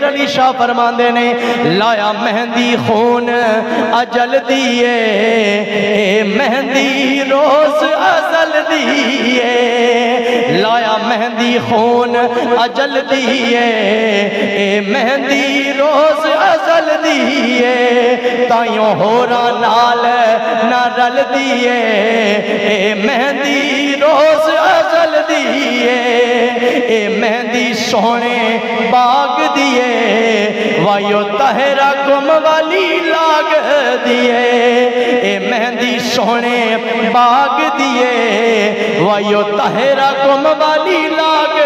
علی شاہ فرماندے نے لایا مہندی خون اجل دیے اے مہندی روز ازل دیے لایا مہندی خون اجل دیے اے مہندی روز ازل دیے تائیوں ہورا نال نہ رل دیے اے مہندی روز ازل دیے اے مہندی سونے باغ دیے وائیو تہرا گم والی لاگ دیے اے مہندی سونے باغ دیے وائیو تہرا گم والی لاگ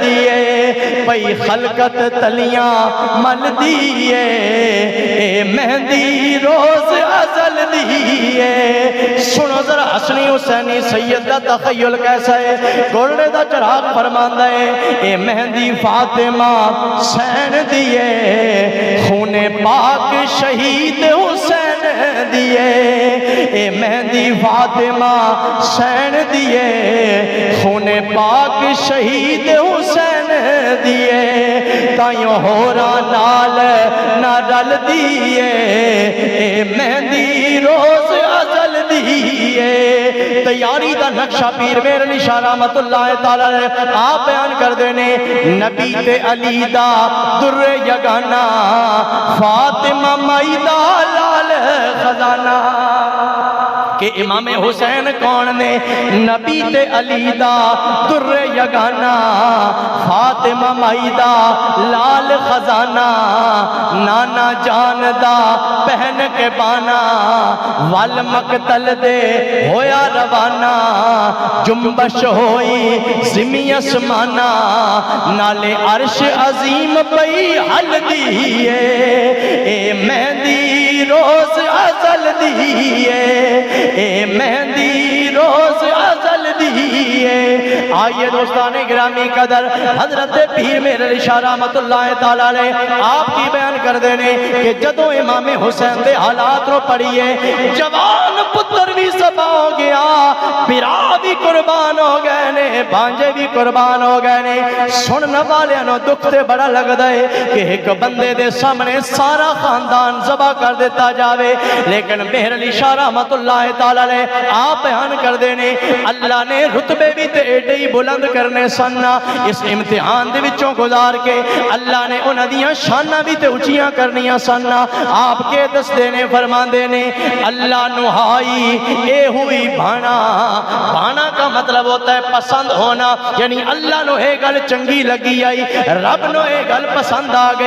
دیے پئی خلقت تلیاں مل دیے اے مہندی روز ازل دیے سنو ذرا حسنی حسینی سید دا تخیل کیسا ہے گولڈے دا چراغ فرماندہ ہے اے مہندی فاطمہ حسین دیے خون پاک شہید حسین دیے اے مہندی فاطمہ حسین دیے خون پاک شہید حسین دیے تائیوں ہورا نال نہ رل دیے اے مہندی روز ازل دیے تیاری دا نقشہ پیر میر علی شاہ رحمت اللہ تعالی آپ بیان کر دینے نبی تے علی دا در یگانا فاطمہ مائدہ لال خزانہ کہ امام حسین کون نے نبی تے علی دا در یگانا فاطمہ مائدہ لال خزانہ نانا جان دا پہن کے بانا وال مقتل دے ہویا روانہ جنبش ہوئی زمین اسمانہ نالے عرش عظیم پئی حل دیئے اے مہندی روز ازل دیئے اے مہندی روز ازل دیئے آئیے دوستان گرامی قدر حضرت پیر میر علی شاہ رحمت اللہ تعالی آپ کی بیان کر دینے کہ جدو امام حسین دے حالات رو پڑھئے جوان پتر بھی سبا ہو گیا پیرا بھی قربان ہو گئے نے بانجے بھی قربان ہو گئے نے سننے والے انہوں دکھتے بڑا لگ دائے کہ ایک بندے دے سامنے سارا خاندان ذبح کر دیتا جاوے لیکن مہر علی شاہ رحمت اللہ تعالی آپ بیان کر دینے اللہ نے رتبے بھی ایڈے ہی بلند کرنے سننا اس امتحان دے وچوں گزار کے اللہ نے انہ دیاں شانہ بھی تے اچیاں کرنیاں سننا آپ کے دس دینے فرمان دینے اللہ نہائی اے ہوئی بھانا بھانا کا مطلب ہوتا ہے پسند ہونا یعنی اللہ نو اے گل چنگی لگی آئی رب نو اے گل پسند آ گئی